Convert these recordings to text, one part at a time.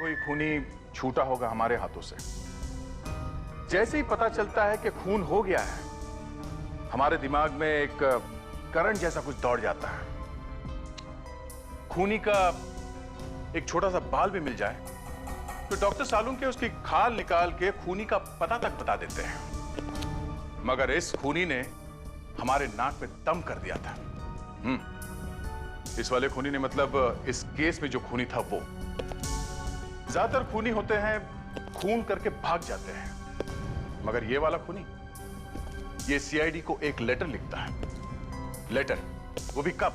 कोई खूनी छूटा होगा हमारे हाथों से। जैसे ही पता चलता है कि खून हो गया है, हमारे दिमाग में एक करंट जैसा कुछ दौड़ जाता है। खूनी का एक छोटा सा बाल भी मिल जाए तो डॉक्टर सालूम के उसकी खाल निकाल के खूनी का पता तक बता देते हैं। मगर इस खूनी ने हमारे नाक पे दम कर दिया था। इस वाले खूनी ने, मतलब इस केस में जो खूनी था वो। ज्यादातर खूनी होते हैं खून करके भाग जाते हैं, मगर ये वाला खूनी, ये सीआईडी को एक लेटर लिखता है। लेटर, वो भी कब?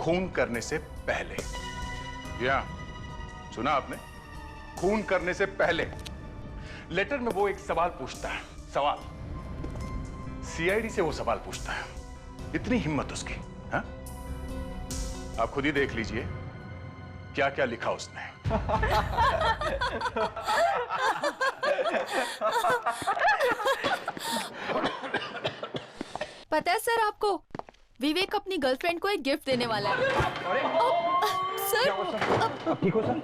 खून करने से पहले। या सुना आपने? खून करने से पहले। लेटर में वो एक सवाल पूछता है। सवाल सीआईडी से वो सवाल पूछता है। इतनी हिम्मत उसकी। हाँ, आप खुद ही देख लीजिए क्या क्या लिखा उसने। पता है सर आपको, विवेक अपनी गर्लफ्रेंड को एक गिफ्ट देने वाला है। सर ठीक हो सर?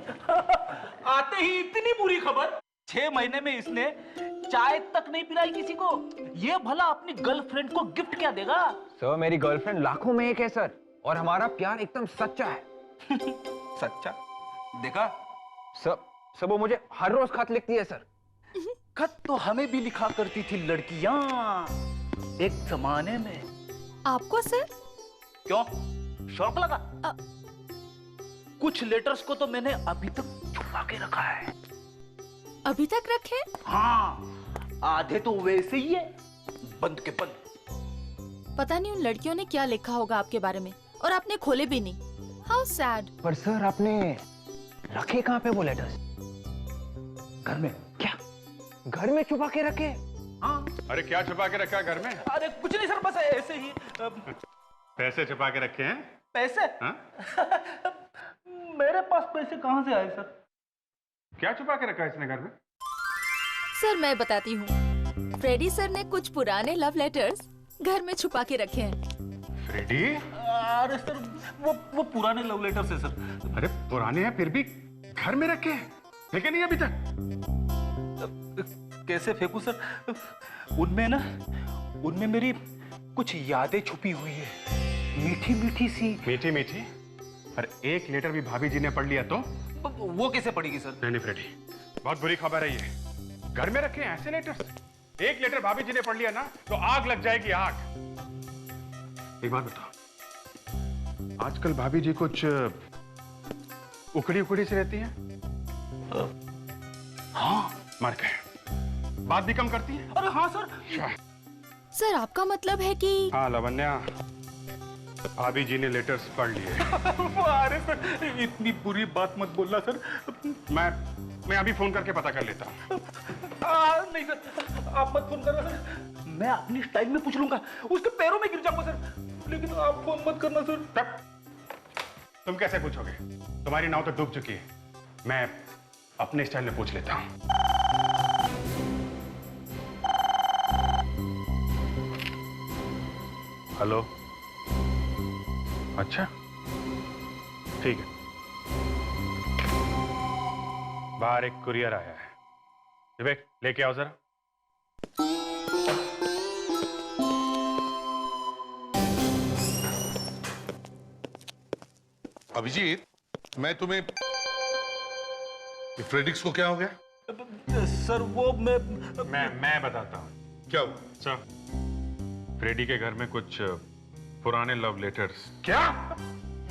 आते ही इतनी बुरी खबर। 6 महीने में इसने चाय तक नहीं पिलाई किसी को। ये भला अपनी गर्लफ्रेंड को गिफ्ट क्या देगा? सर मेरी गर्लफ्रेंड लाखों में एक है सर, और हमारा प्यार एकदम सच्चा है। सच्चा? देखा सर वो मुझे हर रोज खत लिखती है सर। खत तो हमें भी लिखा करती थी लड़कियां एक जमाने में। आपको सर? क्यों, शौक लगा? कुछ लेटर्स को तो मैंने अभी तक छुपा के रखा है। अभी तक रखे? हाँ, आधे तो वैसे ही है, बंद के बंद। पता नहीं उन लड़कियों ने क्या लिखा होगा आपके बारे में, और आपने खोले भी नहीं। How sad. पर सर आपने रखे कहाँ पे वो लेटर्स? घर में। क्या घर में छुपा के रखे? हाँ। अरे क्या छुपा के रखा है घर में? अरे कुछ नहीं सर, बस ऐसे ही। पैसे छुपा के रखे हैं? पैसे? हाँ? मेरे पास पैसे कहाँ से आए सर? क्या छुपा के रखा है इसने घर में? सर मैं बताती हूँ, फ्रेडी सर ने कुछ पुराने लव लेटर्स घर में छुपा के रखे हैं। फ्रेडी? अरे सर वो पुराने लव लेटर्स है सर। अरे पुराने हैं फिर भी घर में रखे हैं, देखे नहीं अभी तक? कैसे फेंकू सर? उनमें मेरी कुछ यादें छुपी हुई है, मीठी मीठी सी। मीठी मीठी? पर एक लेटर भी भाभी जी ने पढ़ लिया तो? वो कैसे पड़ेगी सर? नहीं फ्रेडी, बहुत बुरी खबर है ये। घर में रखे हैं ऐसे लेटर्स। एक लेटर भाभी जी ने पढ़ लिया ना तो आग लग जाएगी, आग। एक बात बताओ, आजकल भाभी जी कुछ उकड़ी उकड़ी से रहती हैं? हाँ। मर गए। बात भी कम करती है? अरे हाँ सर। सर आपका मतलब है कि? हाँ लावण्या, भाभी जी ने लेटर्स पढ़ लिए। अरे सर इतनी बुरी बात मत बोलना सर। मैं अभी फोन करके पता कर लेता हूँ। नहीं सर, आप मत फोन करना सर। मैं अपनी स्टाइल में पूछ लूंगा, उसके पैरों में गिर जाऊंगा सर, लेकिन आप फोन मत करना सर। तब तुम कैसे पूछोगे? तुम्हारी नाव तो डूब चुकी है। मैं अपने स्टाइल में पूछ लेता हूँ। हेलो, अच्छा ठीक है, बाहर एक कुरियर आया है। विवेक लेके आओ जरा। अभिजीत, मैं तुम्हें, फ्रेडिक्स को क्या हो गया? सर वो मैं बताता हूँ क्या हुआ? सर, फ्रेडी के घर में कुछ पुराने लव लेटर्स। क्या?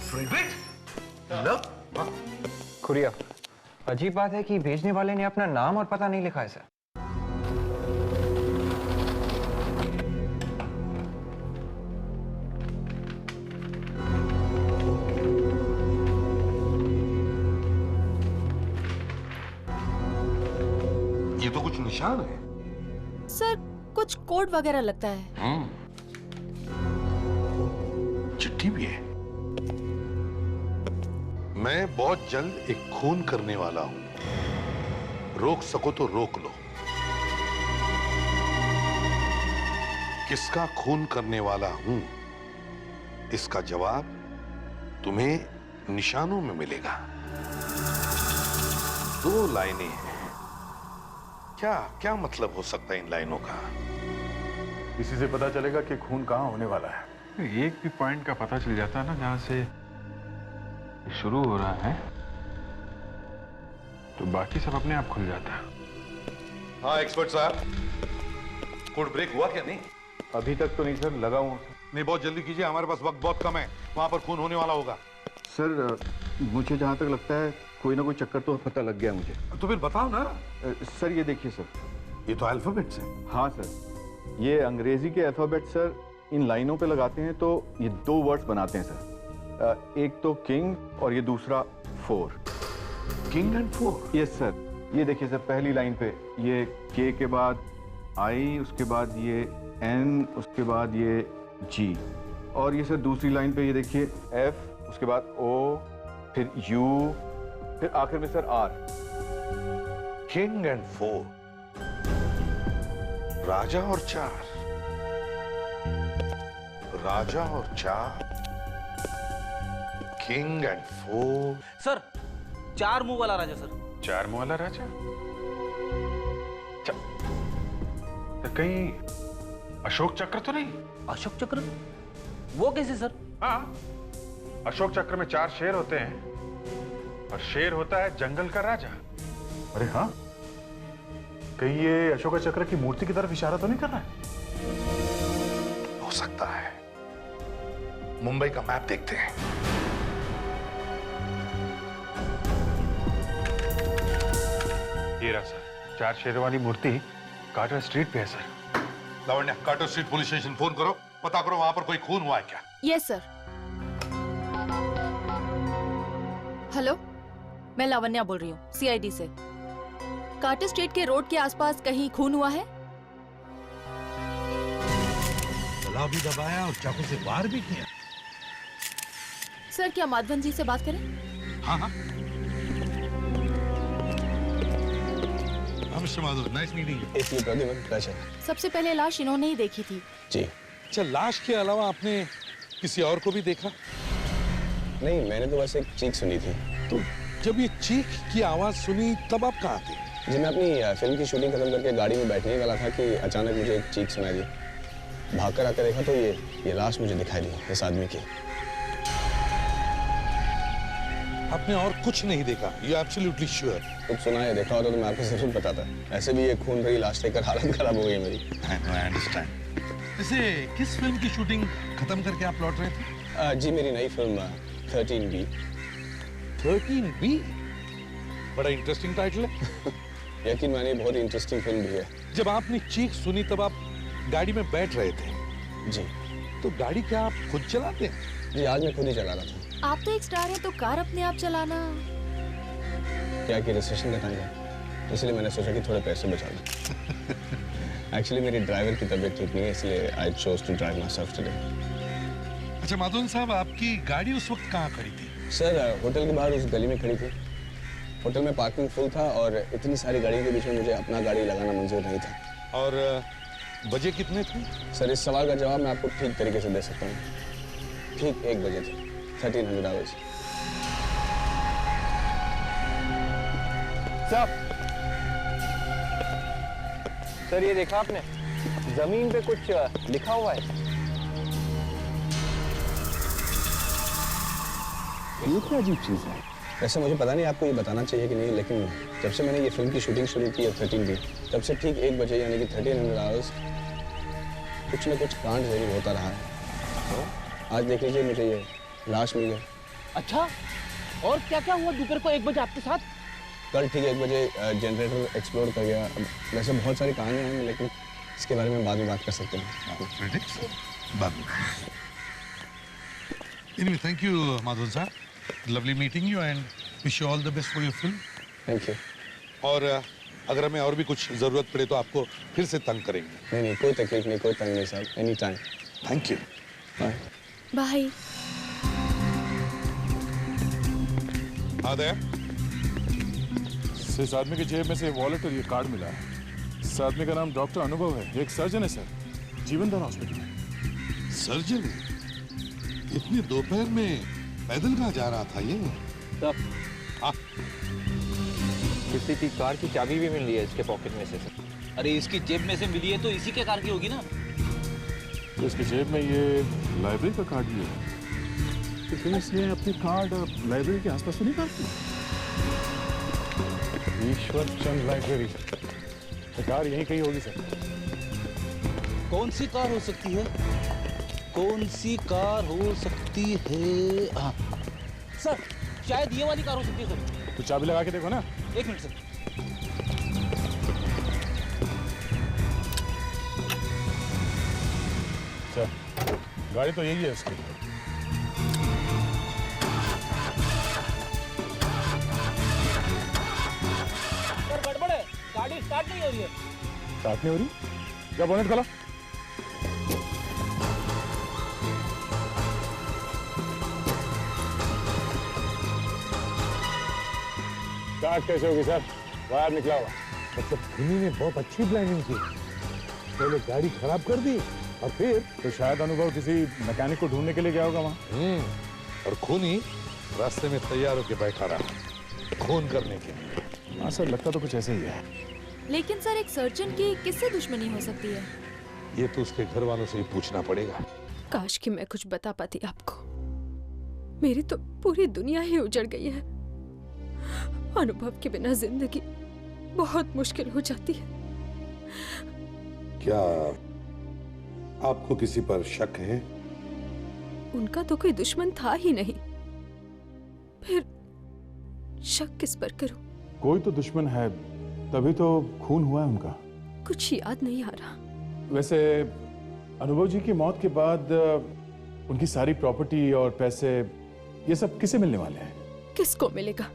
फ्रेडिक्स? लव? खुरिया, अजीब बात है कि भेजने वाले ने अपना नाम और पता नहीं लिखा है सर। ये तो कुछ निशान है। सर कुछ कोड वगैरह लगता है। चिट्ठी भी है। मैं बहुत जल्द एक खून करने वाला हूं, रोक सको तो रोक लो। किसका खून करने वाला हूं, इसका जवाब तुम्हें निशानों में मिलेगा। 2 लाइनें हैं। क्या क्या मतलब हो सकता है इन लाइनों का? इसी से पता चलेगा कि खून कहाँ होने वाला है। एक भी पॉइंट का पता चल जाता है ना जहां से ये शुरू हो रहा है, तो बाकी सब अपने आप खुल जाता है। हाँ एक्सपर्ट साहब, कोड ब्रेक हुआ क्या? नहीं अभी तक तो नहीं सर, लगा हूँ। नहीं, बहुत जल्दी कीजिए, हमारे पास वक्त बहुत कम है। वहां पर खून होने वाला होगा। सर मुझे जहाँ तक लगता है कोई ना कोई चक्कर तो पता लग गया मुझे। तो फिर बताओ ना। सर ये देखिए सर। ये तो अल्फाबेट्स है। हाँ सर, ये अंग्रेजी के अल्फाबेट सर इन लाइनों पे लगाते हैं तो ये 2 वर्ड्स बनाते हैं सर। एक तो किंग और ये दूसरा 4। King and 4। यस सर, ये देखिए सर, पहली लाइन पे ये के के बाद आई, उसके बाद ये एन, उसके बाद ये जी, और ये सर दूसरी लाइन पे ये देखिए एफ, उसके बाद ओ, फिर यू, फिर आखिर में सर आर। किंग एंड 4, राजा और 4, राजा और 4, किंग एंड 4। सर 4 मुंह वाला राजा सर। 4 मुंह वाला राजा? तो कहीं अशोक चक्र तो नहीं? अशोक चक्र? वो कैसे सर? हाँ, अशोक चक्र में 4 शेर होते हैं और शेर होता है जंगल का राजा। अरे हाँ, कहीं ये अशोका चक्र की मूर्ति की तरफ इशारा तो नहीं कर रहा है? हो सकता है। मुंबई का मैप देखते हैं। ये रहा सर, 4 शेरों वाली मूर्ति कार्टर स्ट्रीट पे है sir. Lavanya, Carter street police station phone करो, पता करो वहां पर कोई खून हुआ है क्या। Yes sir. हेलो, मैं लावण्या बोल रही हूँ सीआईडी से। कार्टर स्ट्रीट के रोड के आसपास कहीं खून हुआ है? गला भी दबाया और चाकू से वार भी किया। सर क्या माधवन जी से बात करें? हाँ हाँ, mister Madhav, nice meeting you. सबसे पहले लाश इन्होंने ही देखी थी। जी। अच्छा, लाश के अलावा आपने किसी और को भी देखा? नहीं, मैंने तो बस एक चीख सुनी थी। तो जब ये चीख की आवाज सुनी तब आप कहाँ थे? जी, मैं अपनी फिल्म की शूटिंग खत्म करके गाड़ी में बैठने वाला था कि अचानक मुझे एक चीख सुनाई दी। भागकर आकर देखा तो ये लाश मुझे दिखाई दी, इस आदमी की। आपने और कुछ नहीं देखा? You absolutely sure? कुछ सुना या देखा होता तो मैं आपको जरूर बताता। ऐसे भी ये खून भरी लाश देखकर हालत खराब हो गई मेरी। I understand. वैसे किस फिल्म की शूटिंग खत्म करके आप लौट रहे थे? जी, मेरी नई फिल्म 13B। 13B? बड़ा इंटरेस्टिंग टाइटल है। यकीन मानिए, बहुत इंटरेस्टिंग फिल्म भी है। जब आपने चीख सुनी तब आप गाड़ी में बैठ रहे थे? जी। तो गाड़ी क्या आप खुद चलाते हैं? जी, आज मैं खुद ही चला रहा था। आप तो एक स्टार हैं तो कार अपने आप चलाना। क्या कि रिसेशन का टाइम है, इसलिए मैंने सोचा कि थोड़े पैसे बचा लूं। एक्चुअली मेरी ड्राइवर की तबीयत ठीक नहीं है, इसलिए I chose to drive myself today. अच्छा माधवन साहब, आपकी गाड़ी उस वक्त कहाँ खड़ी थी? सर, होटल के बाहर उस गली में खड़ी थी। होटल में पार्किंग फुल था और इतनी सारी गाड़ियों के बीच में मुझे अपना गाड़ी लगाना मंजूर नहीं था। और बजे कितने थे? सर, इस सवाल का जवाब मैं आपको ठीक तरीके से दे सकता हूँ। ठीक 1 बजे थे, 1300 आवर्स। सर ये देखा आपने, जमीन पे कुछ लिखा हुआ है। ये क्या अजीब चीज़ है? वैसे मुझे पता नहीं आपको ये बताना चाहिए कि नहीं, लेकिन जब से मैंने ये फिल्म की शूटिंग शुरू की है 13B, तब से ठीक 1 बजे यानी कि 1300 आवर्स कुछ न कुछ कांड जरूर होता रहा है। आज देख लीजिए, मुझे ये लाश मिल गई। अच्छा, और क्या क्या हुआ दोपहर को 1 बजे आपके साथ? कल ठीक 1 बजे जनरेटर एक्सप्लोड कर गया। वैसे बहुत सारी कहानियाँ हैं, लेकिन इसके बारे में बाद में बात कर सकते हैं। Anyway, thank you, माधवन साहब. Lovely meeting you and wish you all the best for your film. Thank you. और अगर हमें और भी कुछ जरूरत पड़े तो आपको फिर से तंग करेंगे। नहीं, कोई तकलीफ नहीं, कोई तंग नहीं साहब, any time. Thank you. Bye. Bye. Aadya, इस आदमी के जेब में से वॉलेट और ये कार्ड मिला है। इस आदमी का नाम डॉक्टर अनुभव है, एक सर्जन है सर, जीवनदान हॉस्पिटल में। सर्जन? इतनी दोपहर में पैदल कहाँ जा रहा था ये? सर, हाँ। किसी की कार की चाबी भी मिल रही है इसके पॉकेट में से सर। अरे इसकी जेब में से मिली है तो इसी के कार की होगी ना। तो इसकी जेब में ये लाइब्रेरी का कार्ड भी है, तो फिर इसने अपनी कार्ड लाइब्रेरी के आसपास तो नहीं काटती। ईश्वर चंद लाइब्रेरी, कार यहीं कहीं होगी सर। कौन सी कार हो सकती है? कौन सी कार हो सकती है? हाँ सर, शायद ये वाली कार हो सकती है सर। तो चाबी लगा के देखो ना। 1 मिनट सर। सर गाड़ी तो यही है उसकी। सर गड़बड़ है, गाड़ी स्टार्ट नहीं हो रही है। स्टार्ट नहीं हो रही? क्या बोनेट खोलो। स्टार्ट कैसे होगी सर? वायर निकला हुआ। मतलब खुनी ने बहुत अच्छी प्लानिंग की, पहले गाड़ी खराब कर दी और फिर तो शायद अनुभव किसी मैकेनिक को ढूंढने के लिए गया होगा वहाँ। और खूनी रास्ते में तैयार होकर बैठा रहा खून करने के लिए। हाँ सर, लगता तो कुछ ऐसे ही है। लेकिन सर एक सर्जन की किससे दुश्मनी हो सकती है? ये तो उसके घर वालों से ही पूछना पड़ेगा। काश कि मैं कुछ बता पाती आपको। मेरी तो पूरी दुनिया ही उजड़ गई है। अनुभव के बिना जिंदगी बहुत मुश्किल हो जाती है। क्या आपको किसी पर शक है? उनका तो कोई दुश्मन था ही नहीं, फिर शक किस पर करूं? कोई तो दुश्मन है, तभी तो खून हुआ है उनका। कुछ याद नहीं आ रहा। वैसे अनुभव जी की मौत के बाद उनकी सारी प्रॉपर्टी और पैसे ये सब किसे मिलने वाले हैं? किसको मिलेगा?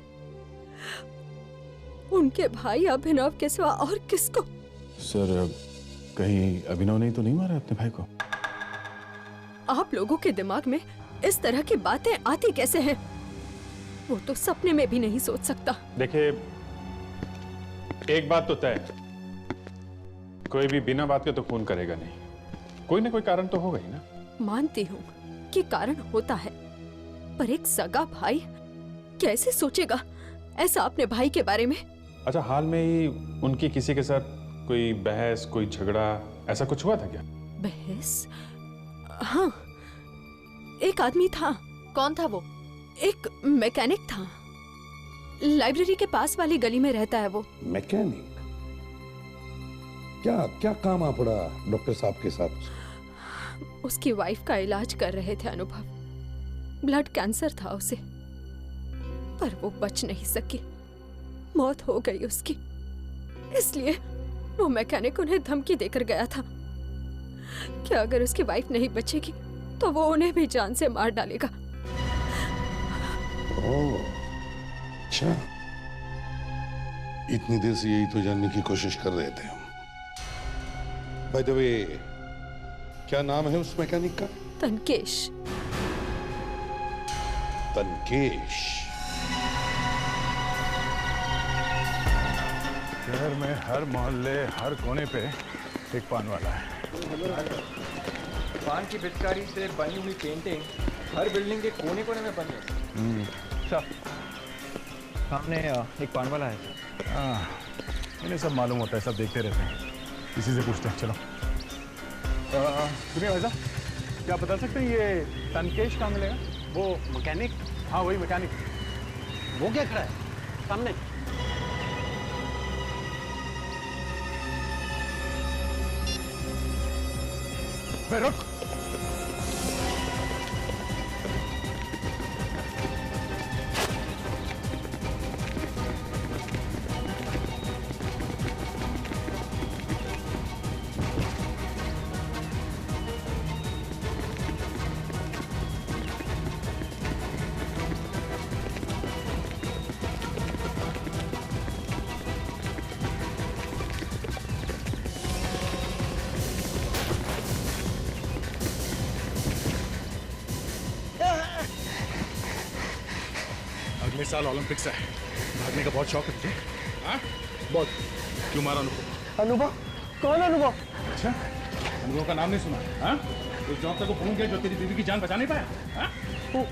उनके भाई अभिनव के सिवा और किसको? सर कहीं अभिनव ने तो नहीं मारा अपने भाई को? आप लोगों के दिमाग में इस तरह की बातें आती कैसे हैं? वो तो सपने में भी नहीं सोच सकता। देखिए, एक बात तो तय है, कोई भी बिना बात के तो खून करेगा नहीं। कोई ना कोई कारण तो होगा ही ना। मानती हूँ कि कारण होता है, पर एक सगा भाई कैसे सोचेगा ऐसा अपने भाई के बारे में? अच्छा, हाल में ही उनकी किसी के साथ कोई बहस, कोई झगड़ा, ऐसा कुछ हुआ था क्या? बहस? हाँ, एक आदमी था। कौन था वो? एक मैकेनिक था। लाइब्रेरी के पास वाली गली में रहता है वो। मैकेनिक? क्या क्या काम आ पड़ा डॉक्टर साहब के साथ? उसकी वाइफ का इलाज कर रहे थे अनुभव। ब्लड कैंसर था उसे, पर वो बच नहीं सकी। मौत हो गई उसकी। इसलिए वो मैकेनिक उन्हें धमकी देकर गया था कि अगर उसकी वाइफ नहीं बचेगी तो वो उन्हें भी जान से मार डालेगा। ओह, अच्छा। इतनी देर से यही तो जानने की कोशिश कर रहे थे हम। बाय द वे, क्या नाम है उस मैकेनिक का? तनकेश। तनकेश। शहर में हर मोहल्ले, हर कोने पे एक पान वाला है। पान की पिचकारी से बनी हुई पेंटिंग हर बिल्डिंग के कोने कोने में बनी है। अच्छा, सामने एक पान वाला है। हाँ, इन्हें सब मालूम होता है, सब देखते रहते हैं। इसी से पूछते हैं, चलो। सुनिए भाई साहब, क्या बता सकते हैं ये तनकेश कहाँ मिलेगा? वो मैकेनिक? हाँ वही मैकेनिक। वो क्या खड़ा है सामने? रुक। अगले साल ओलंपिक्स है, भागने का बहुत शौक है तुझे? हाँ? बहुत। क्यों मारा अनुभव? अनुभव? कौन अनुभव? अच्छा, अनुभव का नाम नहीं सुना? हाँ? उस डॉक्टर को फोन किया जो तेरी बीवी की जान बचा नहीं पाया? हाँ? वो?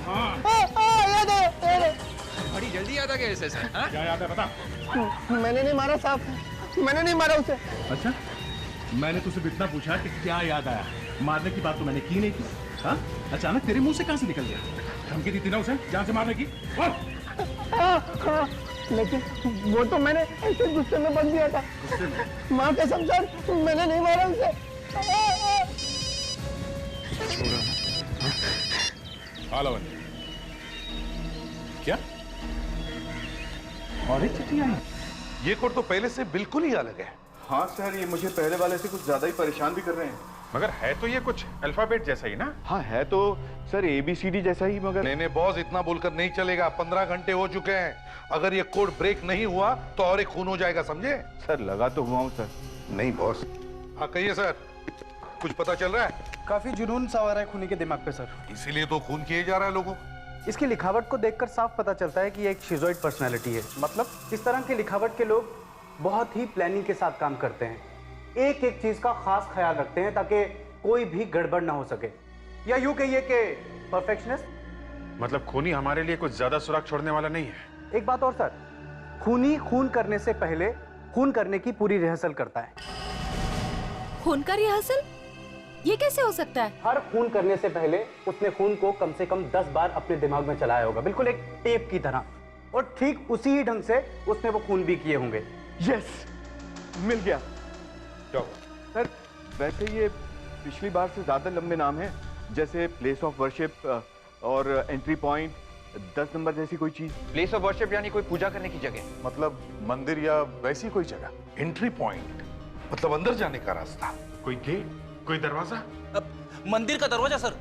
हाँ। याद है। बड़ी जल्दी याद आ गया इसे सर। हाँ? क्या याद है बता। मैंने नहीं मारा साहब, मैंने नहीं मारा उसे। अच्छा, मैंने तुझसे इतना पूछा कि क्या याद आया, मारने की बात तो मैंने की नहीं थी। हाँ, अचानक तेरे मुंह से कहां से निकल गया? धमकी दी थी ना उसे जान से मारने की? हाँ, लेकिन वो तो मैंने ऐसे गुस्से में बन दिया था। माँ कसम सर, मैंने नहीं मारा उसे। क्या? और एक चिट्ठी आई। ये कोड तो पहले से बिल्कुल ही अलग है। हाँ सर, ये मुझे पहले वाले से कुछ ज्यादा ही परेशान भी कर रहे हैं। मगर है तो ये कुछ अल्फाबेट जैसा ही ना। हाँ है तो सर ABCD जैसा ही, मगर नहीं बॉस, इतना बोलकर नहीं चलेगा। 15 घंटे हो चुके हैं। अगर ये कोड ब्रेक नहीं हुआ तो और एक खून हो जाएगा, समझे? सर लगा तो हुआ हूँ सर। नहीं बॉस। हाँ कहिए सर, कुछ पता चल रहा है? काफी जुनून सवार है खूनी के दिमाग पे सर। इसीलिए तो खून किए जा रहा है लोगों। इसकी लिखावट को देखकर साफ पता चलता है कि ये एक शिजोइड पर्सनालिटी है। मतलब इस तरह की लिखावट के लोग बहुत ही प्लानिंग के साथ काम करते हैं, एक एक चीज का खास ख्याल रखते हैं ताकि कोई भी गड़बड़ ना हो सके, या यूं कहिए कि परफेक्शनिस्ट। मतलब खूनी हमारे लिए कुछ ज्यादा सुराग छोड़ने वाला नहीं है। एक बात और सर, खूनी खून करने से पहले खून करने की पूरी रिहर्सल करता है। खून का रिहर्सल? ये कैसे हो सकता है? हर खून करने से पहले उसने खून को कम से कम 10 बार अपने दिमाग में चलाया होगा, बिल्कुल एक टेप की तरह, और ठीक उसी ही ढंग से उसने वो खून भी किए होंगे। यस, मिल गया। क्या सर वैसे ये पिछली बार से ज्यादा लंबे नाम है, जैसे प्लेस ऑफ वर्शिप और एंट्री पॉइंट, 10 नंबर जैसी कोई चीज। प्लेस ऑफ वर्शिप यानी कोई पूजा करने की जगह। मतलब मंदिर या वैसी कोई जगह? एंट्री पॉइंट मतलब अंदर जाने का रास्ता। कोई गेट, कोई दरवाजा? मंदिर का दरवाजा सर।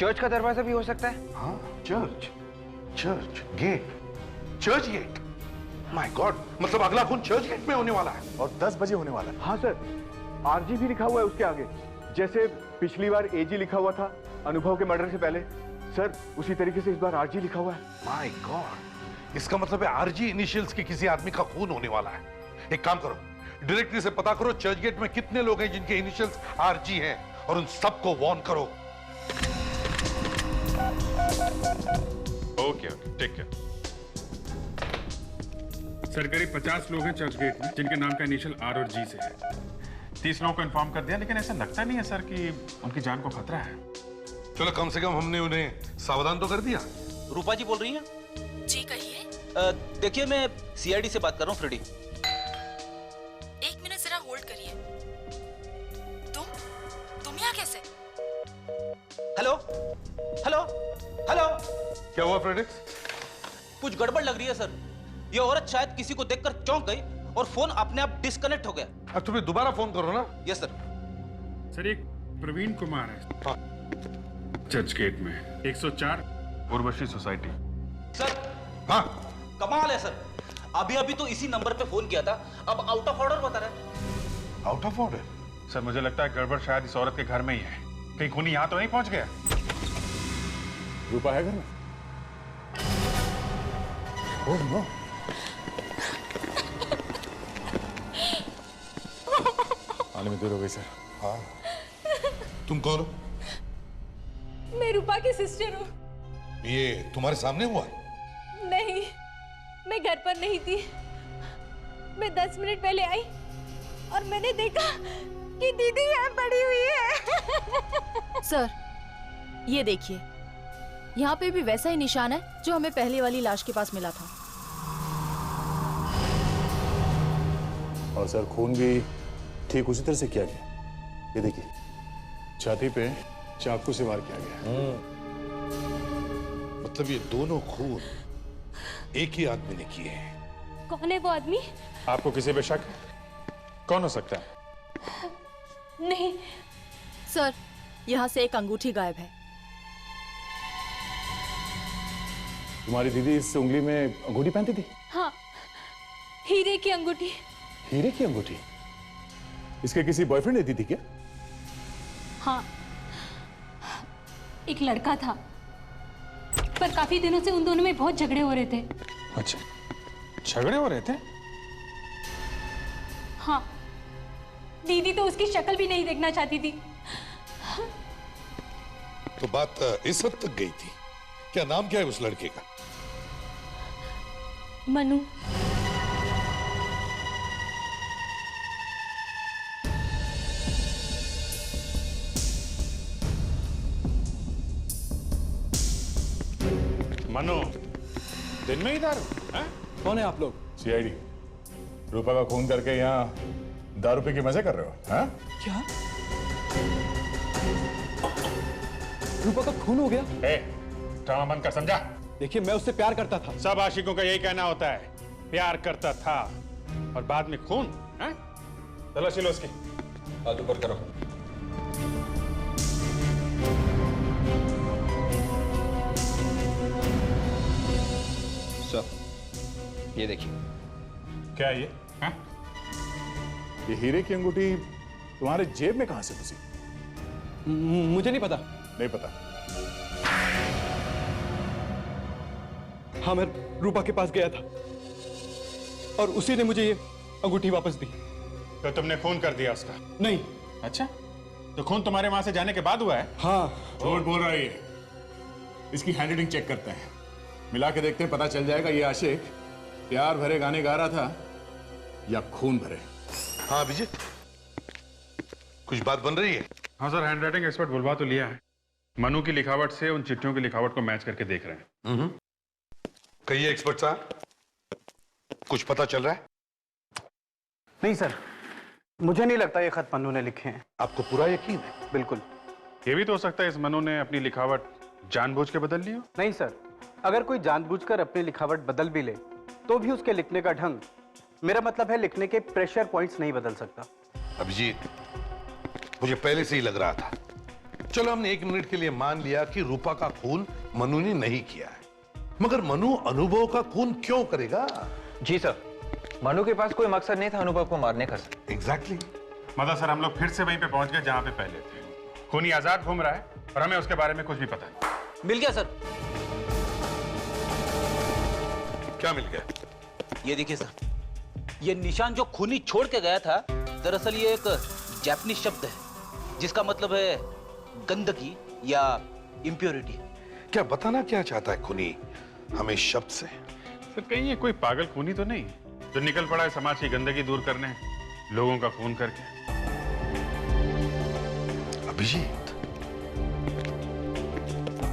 चर्च का दरवाजा भी हो सकता है। हाँ, Churchgate, Churchgate. My God, मतलब अगला खून चर्च गेट में होने वाला है और 10 बजे होने वाला है। हाँ सर, RG भी लिखा हुआ है उसके आगे, जैसे पिछली बार AG लिखा हुआ था अनुभव के मर्डर से पहले। सर उसी तरीके से इस बार RG लिखा हुआ है। माय गॉड, इसका मतलब है RG इनिशियल्स के किसी आदमी का खून होने वाला है। एक काम करो, डायरेक्टली से पता करो चर्च गेट में कितने लोग हैं जिनके इनिशियल्स RG हैं, और उन सबको वार्न करो। ओके, ठीक है सर। करीब 50 लोग हैं चर्च गेट में जिनके नाम का इनिशियल R और G से है। 30 लोगों को इन्फॉर्म कर दिया, लेकिन ऐसा लगता नहीं है सर कि उनकी जान को खतरा है। चलो कम से कम हमने उन्हें सावधान तो कर दिया। रूपा जी बोल रही हैं? जी कहिए। देखिए मैं CID से बात कर रहा हूँ, फ्रेडी। एक मिनट जरा होल्ड करिए। तुम यहाँ कैसे? Hello hello hello. क्या हुआ फ्रेडिक्स? कुछ गड़बड़ लग रही है सर। ये औरत शायद किसी को देखकर चौंक गई और फोन अपने आप डिस्कनेक्ट हो गया। अब तुम्हें दोबारा फोन करो ना। Yes sir. सर एक प्रवीण कुमार है चर्च गेट में, 104 उर्वशी सोसाइटी। सर हाँ कमाल है सर, अभी अभी तो इसी नंबर पे फोन किया था, अब आउट ऑफ ऑर्डर बता रहा है। Out of order? सर मुझे लगता है गड़बड़ शायद इस औरत के घर में ही है। कहीं खूनी यहाँ तो नहीं पहुंच गया? रूपा है घर में? Oh no. आने में देर हो गई सर। हाँ, तुम कौन हो? मैं रूपा की सिस्टर हूँ। ये तुम्हारे सामने हुआ? नहीं, मैं घर पर नहीं थी। मैं 10 मिनट पहले आई और मैंने देखा कि दीदी यहाँ पड़ी हुई है। सर ये देखिए, यहाँ पे भी वैसा ही निशान है जो हमें पहले वाली लाश के पास मिला था। और सर खून भी ठीक उसी तरह से किया गया। ये देखिए, छाती पे चाकू से वार किया गया। मतलब ये दोनों खून एक ही आदमी ने किए हैं। कौन है वो आदमी? आपको किसी पे शक? कौन हो सकता है? नहीं सर, यहाँ से एक अंगूठी गायब है। तुम्हारी दीदी इस उंगली में अंगूठी पहनती थी? हाँ, हीरे की अंगूठी। हीरे की अंगूठी? इसके किसी बॉयफ्रेंड ने दी थी क्या? हाँ, एक लड़का था, पर काफी दिनों से उन दोनों में बहुत झगड़े हो रहे थे। अच्छा, झगड़े हो रहे थे? हाँ, दीदी तो उसकी शक्ल भी नहीं देखना चाहती थी। तो बात इस हद तक गई थी? क्या नाम क्या है उस लड़के का? मनु। मनु, दिन में ही दारू? कौन है आप लोग? सीआईडी। रूपा का खून करके यहाँ दारू पी के मजे कर रहे हो? हाँ? क्या? रूपा का खून हो गया? ड्रामा बंद कर, समझा? देखिए, मैं उससे प्यार करता था। सब आशिकों का यही कहना होता है, प्यार करता था और बाद में खून। तलाशी लो उसकी। हाथ ऊपर करो। ये देखिए। क्या है ये? हाँ? ये हीरे की अंगूठी तुम्हारे जेब में कहां से घुसी? मुझे नहीं पता। नहीं पता? हाँ, मैं रूपा के पास गया था और उसी ने मुझे ये अंगूठी वापस दी। तो तुमने खून कर दिया उसका? नहीं। अच्छा, तो खून तुम्हारे वहां से जाने के बाद हुआ है? हाँ। झूठ बोल रहा है ये। इसकी हैंडराइटिंग चेक करते हैं, मिला के देखते हैं, पता चल जाएगा ये आशिक प्यार भरे गाने गा रहा था या खून भरे। हाँ अभिजीत, कुछ बात बन रही है? हाँ सर, हैंडराइटिंग एक्सपर्ट बुलवा तो लिया है। मनु की लिखावट से उन चिट्ठियों की लिखावट को मैच करके देख रहे हैं। कहिए एक्सपर्ट साहब, कुछ पता चल रहा है? नहीं सर, मुझे नहीं लगता ये खत मनु ने लिखे हैं। आपको पूरा यकीन है? बिल्कुल। ये भी तो हो सकता है इस मनु ने अपनी लिखावट जानबूझ के बदल ली हो। नहीं सर, अगर कोई जानबूझकर अपनी लिखावट बदल भी ले तो भी उसके लिखने का ढंग, मेरा मतलब है लिखने के प्रेशर पॉइंट्स नहीं बदल सकता। अभिजीत, मुझे पहले से ही लग रहा था। चलो हमने 1 मिनट के लिए मान लिया कि रूपा का खून मनु ने नहीं किया है, मगर मनु अनुभव का खून क्यों करेगा? जी सर, मनु के पास कोई मकसद नहीं था अनुभव को मारने का। एग्जैक्टली। मतलब सर, हम लोग फिर से वहीं पे पहुंच गए जहां पे पहले थे। खूनी आजाद घूम रहा है और हमें उसके बारे में कुछ भी पता नहीं। मिल गया सर। क्या मिल गया? ये देखिए सर, ये निशान जो खूनी छोड़ के गया था, दरअसल ये एक जापानीज शब्द है जिसका मतलब है गंदगी या इम्प्योरिटी। क्या बताना क्या चाहता है खूनी हमें शब्द से? सर, कहीं ये कोई पागल खूनी तो नहीं जो निकल पड़ा है समाज की गंदगी दूर करने, लोगों का खून करके? अभिजीत,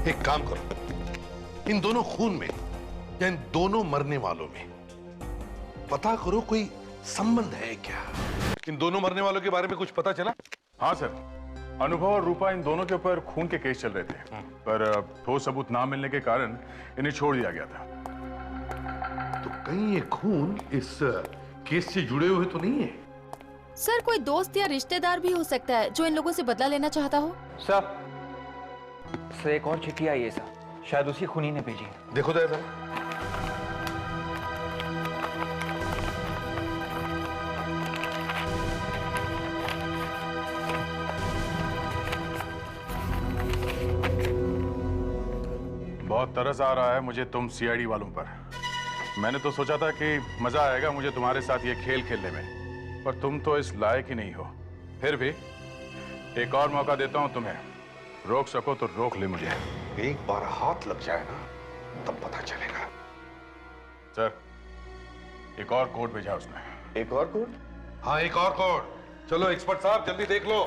एक काम करो, इन दोनों खून में या इन दोनों मरने वालों में पता करो कोई संबंध है क्या? इन दोनों मरने वालों के बारे में कुछ पता चला? हाँ सर, अनुभव और रूपा इन दोनों के ऊपर खून के केस चल रहे थे, पर ठोस सबूत ना मिलने के कारण इन्हें छोड़ दिया गया था। तो कहीं ये खून इस केस से जुड़े हुए तो नहीं है? सर, कोई दोस्त या रिश्तेदार भी हो सकता है जो इन लोगों से बदला लेना चाहता हो। सर, एक और चिट्ठी आई है सर, शायद उसी खूनी ने भेजी है। देखो तो ऐसा। बहुत तरस आ रहा है मुझे तुम सीआईडी वालों पर। मैंने तो सोचा था कि मजा आएगा मुझे तुम्हारे साथ ये खेल खेलने में, पर तुम तो इस लायक ही नहीं हो। फिर भी एक और मौका देता हूं तुम्हें, रोक सको तो रोक ले मुझे। एक बार हाथ लग जाए ना, तब पता चलेगा। सर, एक और कोड भेजा उसने। एक और कोड? हाँ, एक और कोड। चलो एक्सपर्ट साहब, जल्दी देख लो,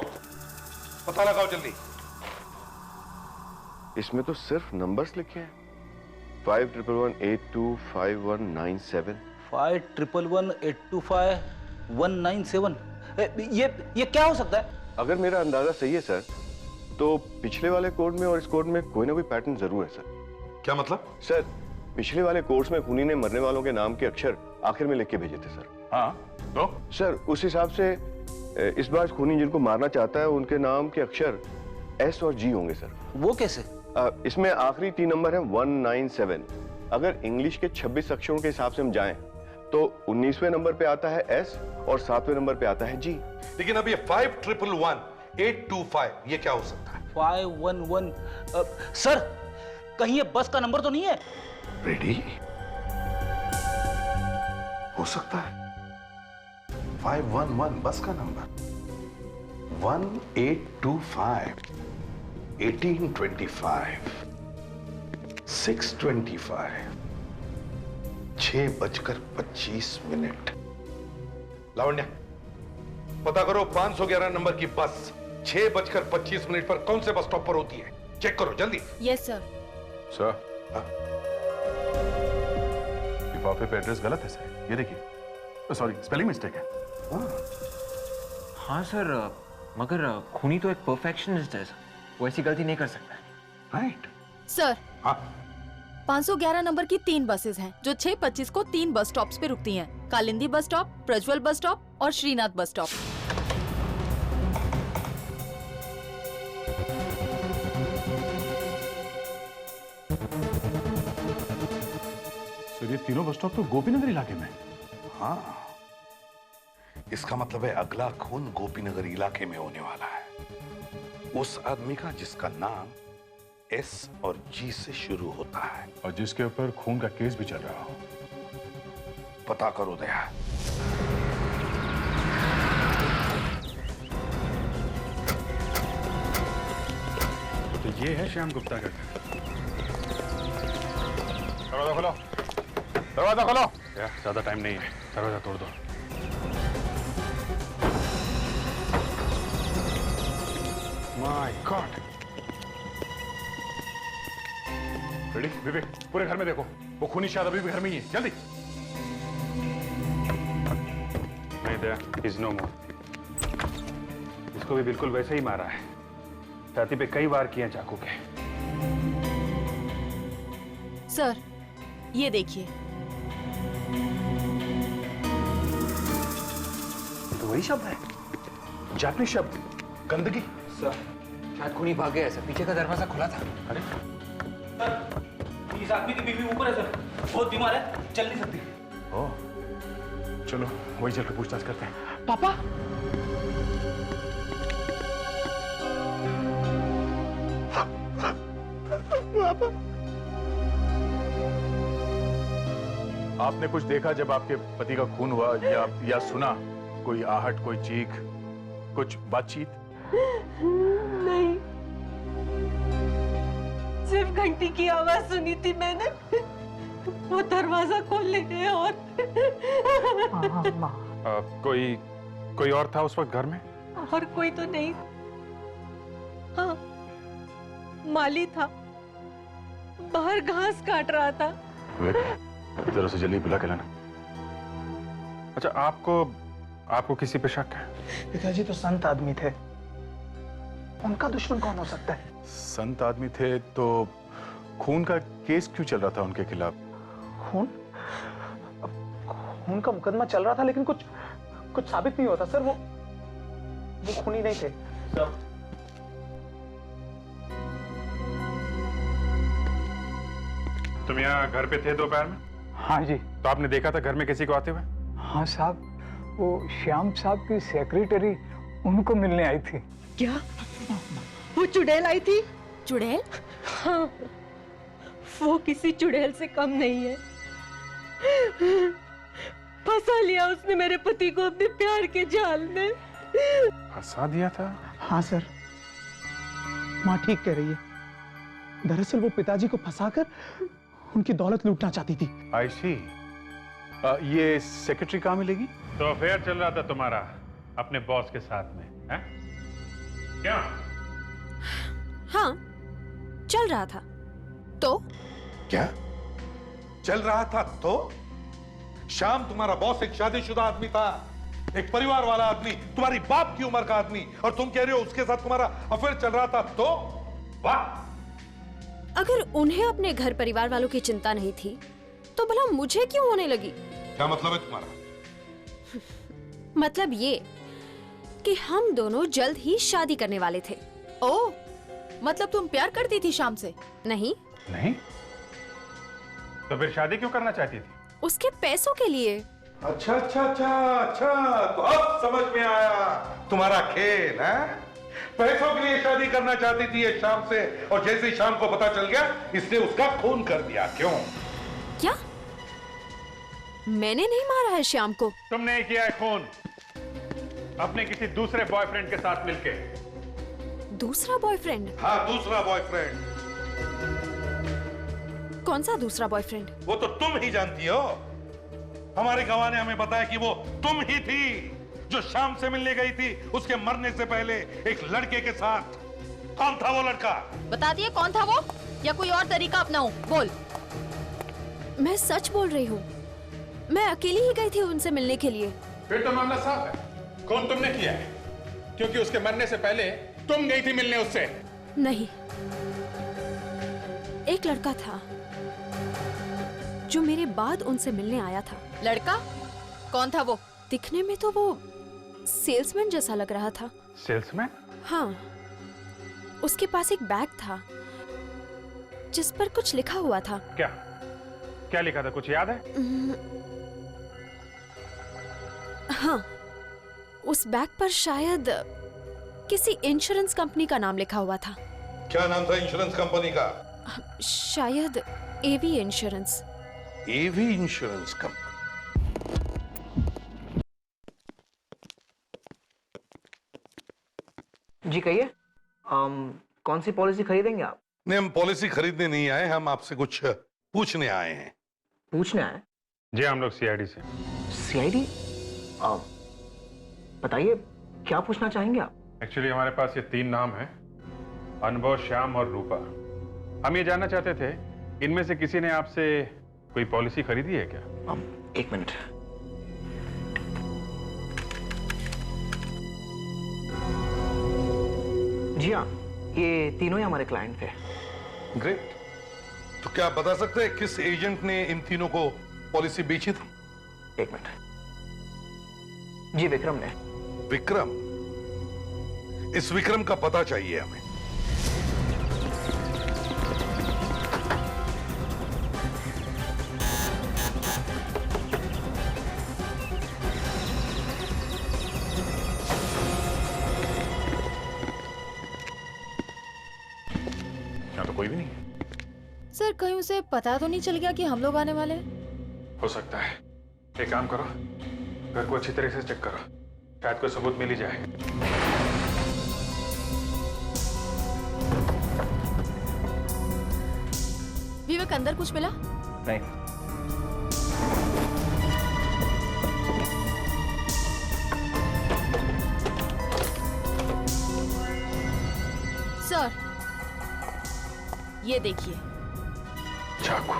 पता लगाओ जल्दी। इसमें तो सिर्फ नंबर्स लिखे हैं। 5111825197। 5111825197। ये क्या हो सकता है? अगर मेरा अंदाजा सही है सर, तो पिछले वाले कोड में और इस कोड में कोई ना कोई पैटर्न जरूर है सर। क्या मतलब? सर, पिछले वाले कोड्स में खूनी ने मरने वालों के नाम के अक्षर आखिर में लिख के भेजे थे सर। हाँ, तो सर उस हिसाब से इस बार खूनी जिनको मारना चाहता है उनके नाम के अक्षर एस और जी होंगे सर। वो कैसे? इसमें आखिरी 3 नंबर है 197। अगर इंग्लिश के 26 अक्षरों के हिसाब से हम जाएं तो 19वें नंबर पे आता है एस और 7वें नंबर पे आता है जी। लेकिन अब ये 51118225 ये क्या हो सकता है? 511 सर, कहीं ये बस का नंबर तो नहीं है? रेडी? हो सकता है 511 बस का नंबर। 1825 1825 625 6:25। लावण्या, पता करो 511 नंबर की बस 6:25 पर कौन से बस स्टॉप पर होती है। चेक करो जल्दी। Yes sir. सर, लिफाफे पे एड्रेस गलत है सर, ये देखिए। सॉरी, स्पेलिंग मिस्टेक है। हाँ सर, मगर खूनी तो एक परफेक्शनिस्ट है सर, वो ऐसी गलती नहीं कर सकता। राइट सर, हाँ 511 नंबर की 3 बसेस हैं जो 6:25 को 3 बस स्टॉप्स पे रुकती हैं। Kalindi bus stop, Prajwal bus stop और श्रीनाथ बस स्टॉप। सर, ये तीनों बस स्टॉप तो गोपीनगर इलाके में। हाँ, इसका मतलब है अगला खून गोपीनगर इलाके में होने वाला है। उस आदमी का जिसका नाम S और G से शुरू होता है और जिसके ऊपर खून का केस भी चल रहा हो। पता करो दया। तो ये है श्याम गुप्ता का घर। दरवाजा खोलो, दरवाजा खोलो। यार, ज्यादा टाइम नहीं है, दरवाजा तोड़ दो। My God. रेडी विवेक, पूरे घर में देखो, वो खूनी शायद अभी भी घर में ही है। जल्दी। नहीं दया, इज नो मोर। इसको भी बिल्कुल वैसे ही मारा है, छाती पे कई बार किए चाकू के। सर, ये देखिए। तो वही शब्द है, जापानी शब्द, गंदगी। सर, शायद खूनी भाग गया है सर, पीछे का दरवाजा खुला था। अरे सर, इस आदमी की बीवी ऊपर है सर, बहुत बीमार है, चल नहीं सकती। ओ, चलो वही चल के पूछताछ करते हैं। पापा, आपने कुछ देखा जब आपके पति का खून हुआ, या सुना कोई आहट, कोई चीख, कुछ बातचीत? नहीं, सिर्फ घंटी की आवाज सुनी थी मैंने। वो दरवाजा खोलने गए और कोई और था उस वक्त घर में? और कोई तो नहीं। हाँ, माली था, बाहर घास काट रहा था। जरा से जल्दी बुला के लाना। अच्छा, आपको किसी पे शक है? पिताजी तो संत आदमी थे, उनका दुश्मन कौन हो सकता है? संत आदमी थे तो खून का केस क्यों चल रहा था उनके खिलाफ? खून का मुकदमा चल रहा था, लेकिन कुछ साबित नहीं होता सर। वो खूनी नहीं थे। तुम यहाँ घर पे थे दोपहर में? हाँ जी। तो आपने देखा था घर में किसी को आते हुए? हाँ साहब, वो श्याम साहब की सेक्रेटरी उनको मिलने आई थी। क्या वो चुड़ैल आई थी? चुड़ैल? हाँ, वो किसी चुड़ैल से कम नहीं है। फंसा लिया उसने मेरे पति को अपने प्यार के जाल में। फंसा दिया था? हाँ सर, माँ ठीक कह रही है। दरअसल वो पिताजी को फंसाकर उनकी दौलत लूटना चाहती थी। आई सी। ये सेक्रेटरी कहाँ मिलेगी? तो अफेयर चल रहा था तुम्हारा अपने बॉस के साथ में, हैं? क्या? हाँ, चल रहा था। तो क्या चल रहा था? तो श्याम तुम्हारा बॉस एक शादीशुदा आदमी था, एक परिवार वाला आदमी, तुम्हारी बाप की उम्र का आदमी, और तुम कह रहे हो उसके साथ तुम्हारा अफेयर चल रहा था। तो वाह! अगर उन्हें अपने घर परिवार वालों की चिंता नहीं थी तो भला मुझे क्यों होने लगी? क्या मतलब है तुम्हारा? मतलब ये कि हम दोनों जल्द ही शादी करने वाले थे। ओह, मतलब तुम प्यार करती थी शाम से? नहीं। नहीं? तो फिर शादी क्यों करना चाहती थी? उसके पैसों के लिए। अच्छा, तो अब समझ में आया तुम्हारा खेल है। पैसों के लिए शादी करना चाहती थी ये शाम से, और जैसे ही शाम को पता चल गया इसने उसका खून कर दिया। क्यों? क्या? मैंने नहीं मारा है श्याम को। तुमने किया है खून अपने किसी दूसरे बॉयफ्रेंड के साथ मिलके। दूसरा बॉयफ्रेंड? हाँ, दूसरा बॉयफ्रेंड। कौन सा दूसरा बॉयफ्रेंड? वो तो तुम ही जानती हो। हमारे गवाह ने हमें बताया कि वो तुम ही थी जो शाम से मिलने गई थी उसके मरने से पहले एक लड़के के साथ। कौन था वो लड़का? बता दिए कौन था वो, या कोई और तरीका अपनाऊं? बोल। मैं सच बोल रही हूँ, मैं अकेली ही गई थी उनसे मिलने के लिए। फिर तो मामला साफ है, कौन तुमने किया है, क्योंकि उसके मरने से पहले तुम गई थी मिलने उससे। नहीं, एक लड़का था जो मेरे बाद उनसे मिलने आया था। लड़का? कौन था वो? दिखने में तो वो सेल्समैन जैसा लग रहा था। सेल्समैन? हाँ, उसके पास एक बैग था जिस पर कुछ लिखा हुआ था। क्या क्या लिखा था, कुछ याद है? हाँ, उस बैग पर शायद किसी इंश्योरेंस कंपनी का नाम लिखा हुआ था। क्या नाम था इंश्योरेंस कंपनी का? शायद एवी इंश्योरेंस। एवी इंश्योरेंस कंपनी। जी कहिए, कौन सी पॉलिसी खरीदेंगे आप? नहीं, हम पॉलिसी खरीदने नहीं आए, हम आपसे कुछ पूछने आए हैं। पूछने आए? जी हम लोग सीआईडी से। सीआईडी? बताइए क्या पूछना चाहेंगे आप? एक्चुअली हमारे पास ये 3 नाम हैं, अनुभव, श्याम और रूपा। हम ये जानना चाहते थे, इनमें से किसी ने आपसे कोई पॉलिसी खरीदी है क्या? 1 मिनट। जी हाँ, ये तीनों ही हमारे क्लाइंट थे। ग्रेट। तो क्या आप बता सकते हैं किस एजेंट ने इन तीनों को पॉलिसी बेची थी? 1 मिनट। जी विक्रम ने। विक्रम? इस विक्रम का पता चाहिए हमें। यहाँ तो कोई भी नहीं है। सर कहीं उसे पता तो नहीं चल गया कि हम लोग आने वाले हैं? हो सकता है। एक काम करो, घर को अच्छी तरह से चेक करो, शायद कोई सबूत मिल ही जाए। विवेक, अंदर कुछ मिला? नहीं। सर ये देखिए, चाकू।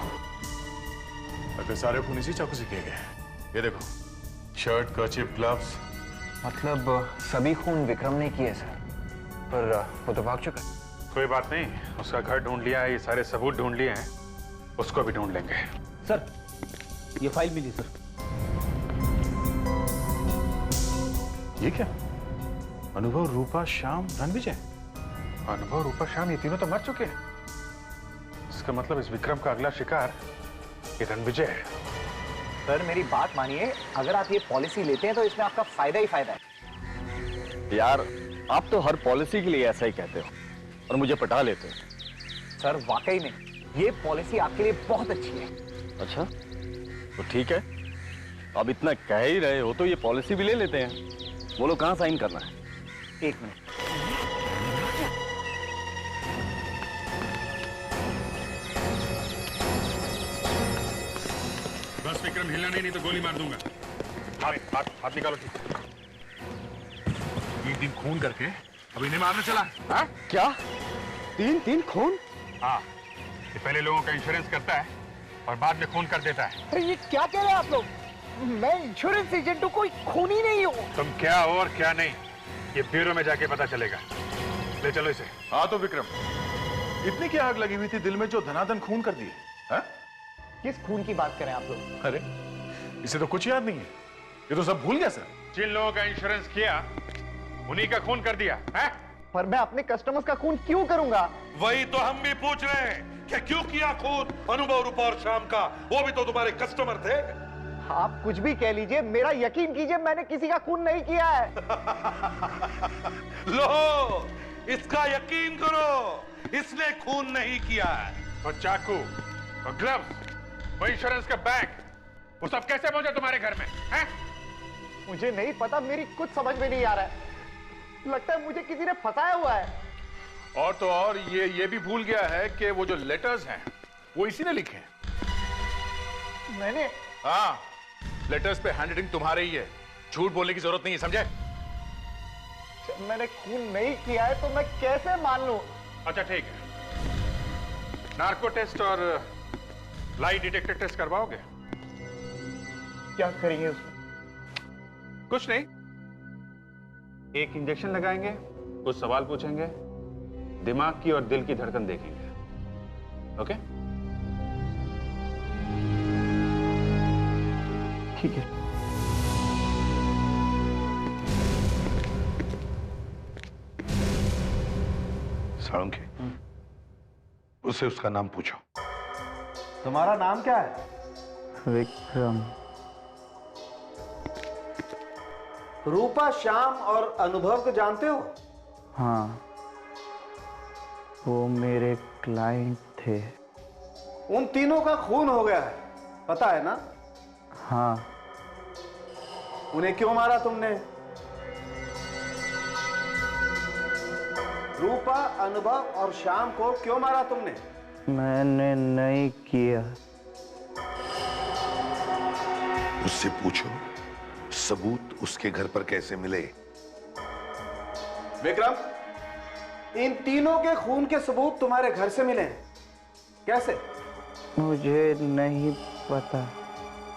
अगर सारे खून इसी चाकू से किए गए। ये देखो, शर्ट, कर्चिफ, ग्लव्स। मतलब सभी खून विक्रम ने किए सर, पर वो तो भाग चुका। कोई बात नहीं, उसका घर ढूंढ लिया है, ये सारे सबूत ढूंढ लिए हैं, उसको भी ढूंढ लेंगे। सर ये फाइल मिली सर। ये क्या? अनुभव, रूपा, श्याम, रणविजय। अनुभव, रूपा, श्याम, ये तीनों तो मर चुके हैं। इसका मतलब इस विक्रम का अगला शिकार ये रणविजय है। सर मेरी बात मानिए, अगर आप ये पॉलिसी लेते हैं तो इसमें आपका फायदा ही फायदा है। यार आप तो हर पॉलिसी के लिए ऐसा ही कहते हो और मुझे पटा लेते हो। सर वाकई में ये पॉलिसी आपके लिए बहुत अच्छी है। अच्छा तो ठीक है, अब इतना कह ही रहे हो तो ये पॉलिसी भी ले लेते हैं। बोलो कहाँ साइन करना है? 1 मिनट। बस विक्रम, हिलना नहीं तो गोली मार दूंगा। हाथ निकालो। 3 खून करके अब इन्हें मारने चला? हाँ? क्या 3 खून? हाँ, ये पहले लोगों का इंश्योरेंस करता है और बाद में खून कर देता है। अरे ये क्या कह रहे हैं आप लोग? मैं इंश्योरेंस एजेंट हूँ, कोई खूनी नहीं हूँ। तुम क्या हो और क्या नहीं, ये ब्यूरो में जाके पता चलेगा। ले चलो इसे। हाँ तो विक्रम, इतनी क्या आग लगी हुई थी दिल में जो धनाधन खून कर दिए? हाँ? किस खून की बात करें आप लोग? अरे इसे तो कुछ याद नहीं है, ये तो सब भूल गया सर। जिन लोगों का इंश्योरेंस किया उन्हीं का खून कर दिया है? पर मैं अपने कस्टमर्स का खून क्यों करूंगा? वही तो हम भी पूछ रहे हैं कि क्यों किया खून अनुभव, रूपा और श्याम का? वो भी तो तुम्हारे कस्टमर थे। आप कुछ भी कह लीजिए, मेरा यकीन कीजिए मैंने किसी का खून नहीं किया है। लो इसका यकीन करो, इसने खून नहीं किया है। और चाकू और ग्लव्स, वो इंश्योरेंस का बैग, वो सब कैसे पहुंचे तुम्हारे घर में? हैं? मुझे नहीं पता, मेरी कुछ समझ में नहीं आ रहा है। लगता है मुझे किसी ने फंसाया हुआ है। और तो और ये भी भूल गया है कि वो जो लेटर्स हैं वो इसी ने लिखे हैं। मैंने? हाँ, लेटर्स पे हैंडराइटिंग तुम्हारे ही है, झूठ बोलने की जरूरत नहीं है, समझे? जब मैंने खून नहीं किया है तो मैं कैसे मान लूं? अच्छा ठीक है, नार्को टेस्ट और लाई डिटेक्टर टेस्ट करवाओगे? क्या करेंगे उसमें? कुछ नहीं, एक इंजेक्शन लगाएंगे, कुछ सवाल पूछेंगे, दिमाग की और दिल की धड़कन देखेंगे। ओके? ठीक है। साळुंखे, उससे उसका नाम पूछो। तुम्हारा नाम क्या है? विक्रम। रूपा, श्याम और अनुभव को जानते हो? हाँ, वो मेरे क्लाइंट थे। उन तीनों का खून हो गया है, पता है ना? हाँ। उन्हें क्यों मारा तुमने? रूपा, अनुभव और श्याम को क्यों मारा तुमने? मैंने नहीं किया। उससे पूछो सबूत उसके घर पर कैसे मिले। विक्रम, इन तीनों के खून के सबूत तुम्हारे घर से मिले हैं, कैसे? मुझे नहीं पता।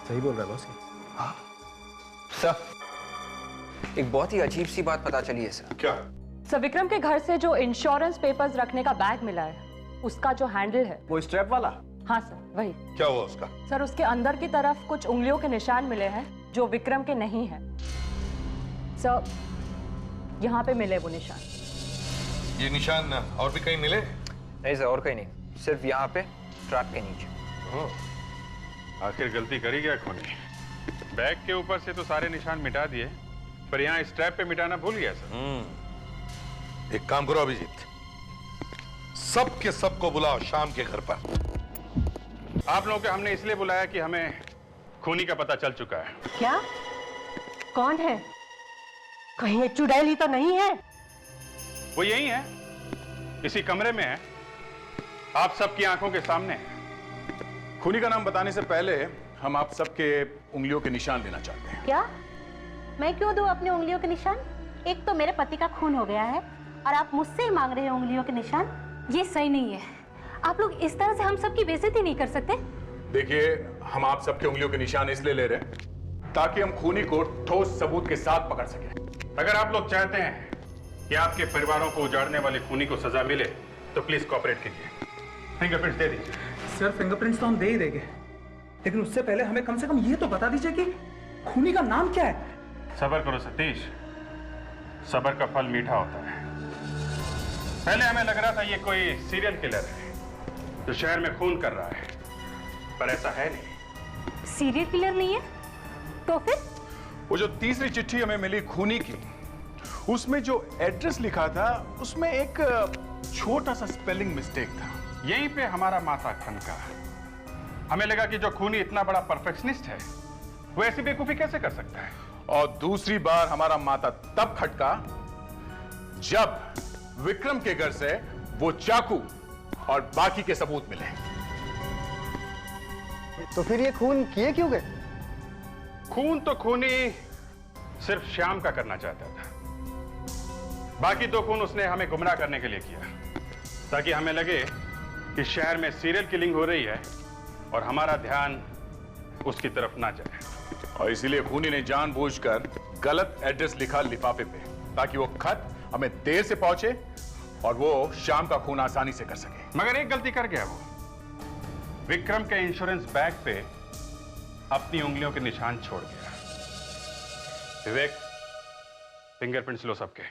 सही बोल रहा है बॉस। हाँ सर, एक बहुत ही अजीब सी बात पता चली है सर। क्या? सर, विक्रम के घर से जो इंश्योरेंस पेपर्स रखने का बैग मिला है, उसका जो हैंडल है, वो स्ट्रैप वाला? हाँ सर, वही। क्या हुआ उसका? सर, उसके अंदर की तरफ कुछ उंगलियों के निशान मिले हैं जो विक्रम के नहीं हैं। सर, यहाँ पे मिले वो निशान। ये निशान और भी कहीं मिले? नहीं सर, और कहीं नहीं, सिर्फ यहाँ पे ट्रैक के नीचे। आखिर गलती करी क्या खूनी? बैग के ऊपर से तो सारे निशान मिटा दिए, पर यहाँ स्ट्रैप पे मिटाना भूल गया सर। एक काम करो अभिजीत, सब के सब को बुलाओ शाम के घर पर। आप लोगों को हमने इसलिए बुलाया कि हमें खूनी का पता चल चुका है। क्या? कौन है? कहीं ये चुड़ैली तो नहीं है? वो यही है, इसी कमरे में है, आप सबकी आंखों के सामने। खूनी का नाम बताने से पहले हम आप सबके उंगलियों के निशान लेना चाहते हैं। क्या? मैं क्यों दूं अपनी उंगलियों के निशान? एक तो मेरे पति का खून हो गया है और आप मुझसे ही मांग रहे हैं उंगलियों के निशान। ये सही नहीं है, आप लोग इस तरह से हम सबकी बेइज्जती नहीं कर सकते। देखिए, हम आप सबके उंगलियों के निशान इसलिए ले रहे हैं ताकि हम खूनी को ठोस सबूत के साथ पकड़ सकें। अगर आप लोग चाहते हैं कि आपके परिवारों को उजाड़ने वाले खूनी को सजा मिले तो प्लीज कोऑपरेट कीजिए, फिंगरप्रिंट्स दे दीजिए। सर, फिंगरप्रिंट्स तो हम दे ही देंगे, लेकिन उससे पहले हमें कम से कम ये तो बता दीजिए कि खूनी का नाम क्या है। सब्र करो सतीश, सब्र का फल मीठा होता है। पहले हमें लग रहा था ये कोई सीरियल किलर है जो शहर में खून कर रहा है, पर ऐसा है नहीं। सीरियल किलर नहीं है तो फिर? वो जो तीसरी चिट्ठी हमें मिली खूनी की, उसमें जो एड्रेस लिखा था उसमें एक छोटा सा स्पेलिंग मिस्टेक था। यहीं पे हमारा माथा ठनका। हमें लगा कि जो खूनी इतना बड़ा परफेक्शनिस्ट है वो ऐसी बेवकूफी कैसे कर सकता है। और दूसरी बार हमारा माथा तब खटका जब विक्रम के घर से वो चाकू और बाकी के सबूत मिले। तो फिर ये खून किए क्यों गए? खून तो खूनी सिर्फ श्याम का करना चाहता था, बाकी दो खून उसने हमें गुमराह करने के लिए किया ताकि हमें लगे कि शहर में सीरियल किलिंग हो रही है और हमारा ध्यान उसकी तरफ ना जाए। और इसीलिए खूनी ने जानबूझकर गलत एड्रेस लिखा लिफाफे पे ताकि वो खत हमें देर से पहुंचे और वो शाम का खून आसानी से कर सके। मगर एक गलती कर गया वो, विक्रम के इंश्योरेंस बैग पे अपनी उंगलियों के निशान छोड़ गया। विवेक, फिंगरप्रिंट्स लो सबके।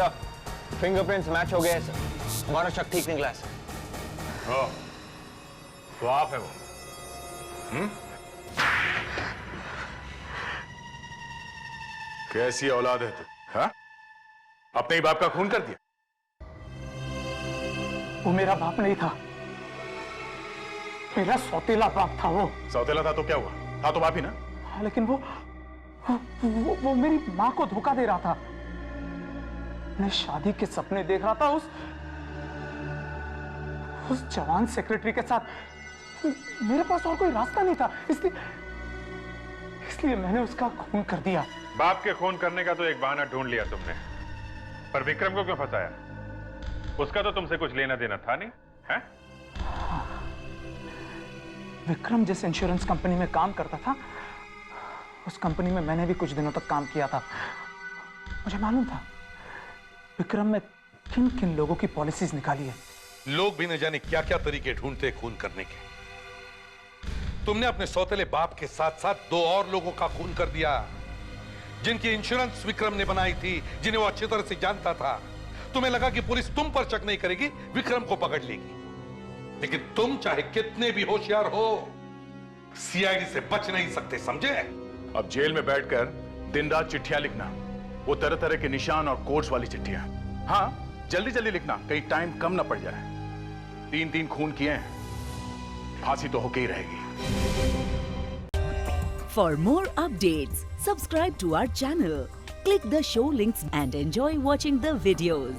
सर, फिंगरप्रिंट्स मैच हो गए हैं सर। हमारा शक ठीक निकला है सर। ओ, तो आप है वो? कैसी औलाद है तू? हाँ? अपने ही बाप का खून कर दिया? वो मेरा बाप नहीं था, मेरा सौतेला बाप था। वो सौतेला था तो क्या हुआ? था तो बाप ही ना। हाँ, लेकिन वो मेरी माँ को धोखा दे रहा था। मैं शादी के सपने देख रहा था उस जवान सेक्रेटरी के साथ। मेरे पास और कोई रास्ता नहीं था, इसलिए मैंने उसका खून कर दिया। बाप के खून करने का तो एक बहाना ढूंढ लिया तुमने, पर विक्रम को क्यों फंसाया? उसका तो तुमसे कुछ लेना देना था नहीं, है? विक्रम जिस इंश्योरेंस कंपनी में काम करता था, उस कंपनी में मैंने भी कुछ दिनों तक काम किया था। मुझे मालूम था विक्रम में किन किन लोगों की पॉलिसीज निकाली है। लोग भी न जाने क्या क्या तरीके ढूंढते खून करने के। तुमने अपने सौतेले बाप के साथ साथ 2 और लोगों का खून कर दिया, जिनकी इंश्योरेंस विक्रम ने बनाई थी, जिन्हें वो अच्छी तरह से जानता था। तुम्हें लगा कि पुलिस तुम पर शक नहीं करेगी, विक्रम को पकड़ लेगी। लेकिन तुम चाहे कितने भी होशियार हो, सीआईडी से बच नहीं सकते, समझे? अब जेल में बैठकर दिन रात चिट्ठियां लिखना, वो तरह तरह के निशान और कोड्स वाली चिट्ठियां। हाँ, जल्दी जल्दी लिखना, कहीं टाइम कम ना पड़ जाए। 3 खून किए हैं, फांसी तो होके ही रहेगी। For more updates, subscribe to our channel, click the show links and enjoy watching the videos.